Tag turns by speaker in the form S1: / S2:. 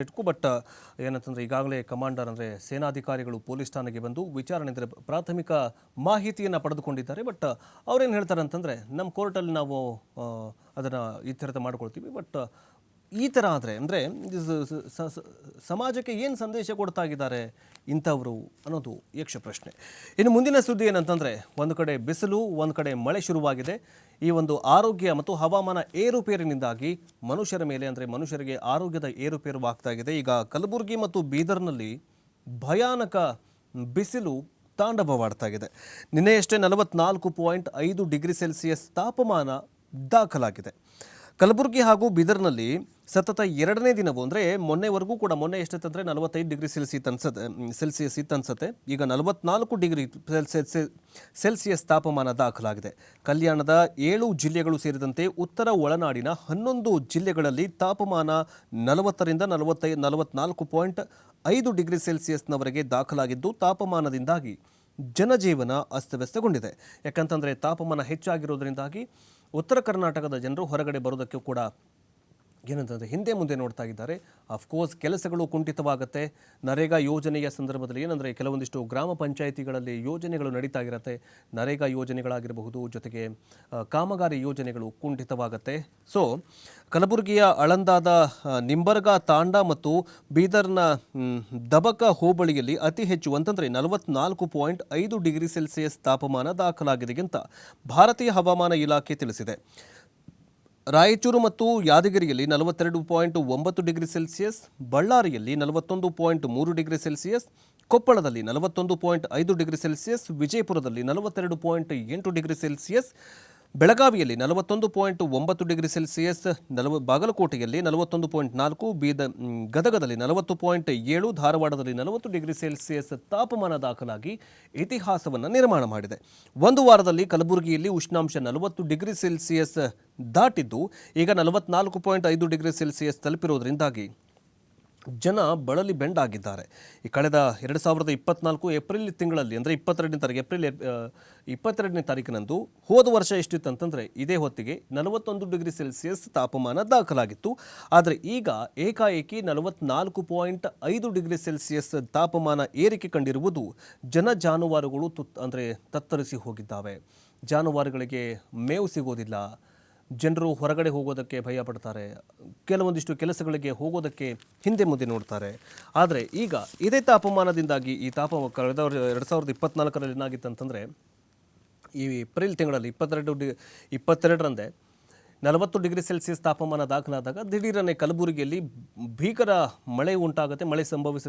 S1: ಇಟ್ಕು but ಏನಂತಂದರೆ ಈಗಾಗಲೇ commander ಅಂದರೆ ಸೇನಾಧಿಕಾರಿಗಳು ಪೊಲೀಸ್ ಠಾಣೆಗೆ ಬಂದು ವಿಚಾರಣೆ ಅಂದರೆ ಪ್ರಾಥಮಿಕ ಮಾಹಿತಿಯನ್ನು ಪಡೆದುಕೊಂಡಿದ್ದಾರೆ. ಬಟ್ ಅವ್ರೇನು ಹೇಳ್ತಾರೆ ಅಂತಂದರೆ ನಮ್ಮ ಕೋರ್ಟಲ್ಲಿ ನಾವು ಅದನ್ನು ಇತ್ಯರ್ಥ ಮಾಡ್ಕೊಳ್ತೀವಿ. ಬಟ್ ಈ ಥರ ಆದರೆ ಅಂದರೆ ಸಮಾಜಕ್ಕೆ ಏನು ಸಂದೇಶ ಕೊಡ್ತಾ ಇದ್ದಾರೆ ಇಂಥವರು ಅನ್ನೋದು ಯಕ್ಷ ಪ್ರಶ್ನೆ. ಇನ್ನು ಮುಂದಿನ ಸುದ್ದಿ ಏನಂತಂದರೆ, ಒಂದು ಕಡೆ ಬಿಸಿಲು, ಒಂದು ಕಡೆ ಮಳೆ ಶುರುವಾಗಿದೆ. ಈ ಒಂದು ಆರೋಗ್ಯ ಮತ್ತು ಹವಾಮಾನ ಏರುಪೇರಿನಿಂದಾಗಿ ಮನುಷ್ಯರ ಮೇಲೆ ಅಂದರೆ ಮನುಷ್ಯರಿಗೆ ಆರೋಗ್ಯದ ಏರುಪೇರು ಆಗ್ತಾ ಇದೆ. ಈಗ ಕಲಬುರಗಿ ಮತ್ತು ಬೀದರ್ನಲ್ಲಿ ಭಯಾನಕ ಬಿಸಿಲು ತಾಂಡವವಾಡ್ತಾ ಇದೆ. ನಿನ್ನೆಯಷ್ಟೇ 44.5 ಡಿಗ್ರಿ ಸೆಲ್ಸಿಯಸ್ ತಾಪಮಾನ ದಾಖಲಾಗಿದೆ. ಕಲಬುರಗಿ ಹಾಗೂ ಬೀದರ್ನಲ್ಲಿ ಸತತ ಎರಡನೇ ದಿನವೂ ಅಂದರೆ ಮೊನ್ನೆವರೆಗೂ ಕೂಡ ಮೊನ್ನೆ ಎಷ್ಟಂತಂದರೆ 45 ಡಿಗ್ರಿ ಸೆಲ್ಸಿಯಸ್ ಇತ್ತನ್ಸುತ್ತೆ. ಈಗ 44 ಡಿಗ್ರಿ ಸೆಲ್ಸಿಯಸ್ ತಾಪಮಾನ ದಾಖಲಾಗಿದೆ. ಕಲ್ಯಾಣದ 7 ಜಿಲ್ಲೆಗಳು ಸೇರಿದಂತೆ ಉತ್ತರ ಒಳನಾಡಿನ 11 ಜಿಲ್ಲೆಗಳಲ್ಲಿ ತಾಪಮಾನ 40ರಿಂದ 44.5 ಡಿಗ್ರಿ ಸೆಲ್ಸಿಯಸ್ನವರೆಗೆ ದಾಖಲಾಗಿದ್ದು, ತಾಪಮಾನದಿಂದಾಗಿ ಜನಜೀವನ ಅಸ್ತವ್ಯಸ್ತಗೊಂಡಿದೆ. ಯಾಕಂತಂದರೆ ತಾಪಮಾನ ಹೆಚ್ಚಾಗಿರೋದ್ರಿಂದಾಗಿ ಉತ್ತರ ಕರ್ನಾಟಕದ ಜನರು ಹೊರಗಡೆ ಬರೋದಕ್ಕೆ ಕೂಡ ಏನಂತಂದರೆ ಹಿಂದೆ ಮುಂದೆ ನೋಡ್ತಾ ಇದ್ದಾರೆ. ಅಫ್ಕೋರ್ಸ್ ಕೆಲಸಗಳು ಕುಂಠಿತವಾಗುತ್ತೆ. ನರೇಗಾ ಯೋಜನೆಯ ಸಂದರ್ಭದಲ್ಲಿ ಏನಂದರೆ ಕೆಲವೊಂದಿಷ್ಟು ಗ್ರಾಮ ಪಂಚಾಯಿತಿಗಳಲ್ಲಿ ಯೋಜನೆಗಳು ನಡೀತಾ ಇರುತ್ತೆ. ನರೇಗಾ ಯೋಜನೆಗಳಾಗಿರಬಹುದು, ಜೊತೆಗೆ ಕಾಮಗಾರಿ ಯೋಜನೆಗಳು ಕುಂಠಿತವಾಗುತ್ತೆ. ಸೊ ಕಲಬುರಗಿಯ ಆಳಂದದ ನಿಂಬರ್ಗಾ ತಾಂಡಾ ಮತ್ತು ಬೀದರ್ನ ದಬಕ ಹೋಬಳಿಯಲ್ಲಿ ಅತಿ ಹೆಚ್ಚು ಅಂತಂದರೆ 44.5 ಡಿಗ್ರಿ ಸೆಲ್ಸಿಯಸ್ ತಾಪಮಾನ ದಾಖಲಾಗಿದೆ ಅಂತ ಭಾರತೀಯ ಹವಾಮಾನ ಇಲಾಖೆ ತಿಳಿಸಿದೆ. ರಾಯಚೂರು ಮತ್ತು ಯಾದಗಿರಿಯಲ್ಲಿ 42.9 ಡಿಗ್ರಿ ಸೆಲ್ಸಿಯಸ್, ಬಳ್ಳಾರಿಯಲ್ಲಿ 41.3 ಡಿಗ್ರಿ ಸೆಲ್ಸಿಯಸ್, ಕೊಪ್ಪಳದಲ್ಲಿ 41.5 ಡಿಗ್ರಿ ಸೆಲ್ಸಿಯಸ್, ವಿಜಯಪುರದಲ್ಲಿ 42.8 ಡಿಗ್ರಿ ಸೆಲ್ಸಿಯಸ್, ಬೆಳಗಾವಿಯಲ್ಲಿ 41.9 ಡಿಗ್ರಿ ಸೆಲ್ಸಿಯಸ್, ಬಾಗಲಕೋಟೆಯಲ್ಲಿ 41.4, ಗದಗದಲ್ಲಿ 40.7, ಧಾರವಾಡದಲ್ಲಿ 40 ಡಿಗ್ರಿ ಸೆಲ್ಸಿಯಸ್ ತಾಪಮಾನ ದಾಖಲಾಗಿ ಇತಿಹಾಸವನ್ನು ನಿರ್ಮಾಣ ಮಾಡಿದೆ. ಒಂದು ವಾರದಲ್ಲಿ ಕಲಬುರಗಿಯಲ್ಲಿ ಉಷ್ಣಾಂಶ 40 ಡಿಗ್ರಿ ಸೆಲ್ಸಿಯಸ್ ದಾಟಿದ್ದು, ಈಗ 44.5 ಡಿಗ್ರಿ ಸೆಲ್ಸಿಯಸ್ ತಲುಪಿರೋದ್ರಿಂದಾಗಿ ಜನ ಬಳಲಿ ಬೆಂಡಾಗಿದ್ದಾರೆ. ಈ ಕಳೆದ 2024 ಏಪ್ರಿಲ್ ತಿಂಗಳಲ್ಲಿ ಅಂದರೆ 22ನೇ ತಾರೀಕು ಏಪ್ರಿಲ್ 22ನೇ ತಾರೀಕಿನಂದು ಹೋದ ವರ್ಷ ಎಷ್ಟಿತ್ತು ಅಂತಂದರೆ ಇದೇ ಹೊತ್ತಿಗೆ 41 ಡಿಗ್ರಿ ಸೆಲ್ಸಿಯಸ್ ತಾಪಮಾನ ದಾಖಲಾಗಿತ್ತು. ಆದರೆ ಈಗ ಏಕಾಏಕಿ 44.5 ಡಿಗ್ರಿ ಸೆಲ್ಸಿಯಸ್ ತಾಪಮಾನ ಏರಿಕೆ ಕಂಡಿರುವುದು ಜನ ಜಾನುವಾರುಗಳು ತತ್ತರಿಸಿ ಹೋಗಿದ್ದಾವೆ. ಜಾನುವಾರುಗಳಿಗೆ ಮೇವು ಸಿಗೋದಿಲ್ಲ. ಜನರು ಹೊರಗಡೆ ಹೋಗೋದಕ್ಕೆ ಭಯ ಪಡ್ತಾರೆ. ಕೆಲವೊಂದಿಷ್ಟು ಕೆಲಸಗಳಿಗೆ ಹೋಗೋದಕ್ಕೆ ಹಿಂದೆ ಮುಂದೆ ನೋಡ್ತಾರೆ. ಆದರೆ ಈಗ ಇದೇ ತಾಪಮಾನದಿಂದಾಗಿ ಈ ಕಳೆದ 2024ರಲ್ಲಿ ಏನಾಗಿತ್ತು ಅಂತಂದರೆ, ಈ ಏಪ್ರಿಲ್ ತಿಂಗಳಲ್ಲಿ 22ರಂದೇ 40 ಡಿಗ್ರಿ ಸೆಲ್ಸಿಯಸ್ ತಾಪಮಾನ ದಾಖಲಾದಾಗ ದಿಢೀರನೆ ಕಲಬುರಗಿಯಲ್ಲಿ ಭೀಕರ ಮಳೆ ಉಂಟಾಗುತ್ತೆ, ಮಳೆ ಸಂಭವಿಸುತ್ತೆ.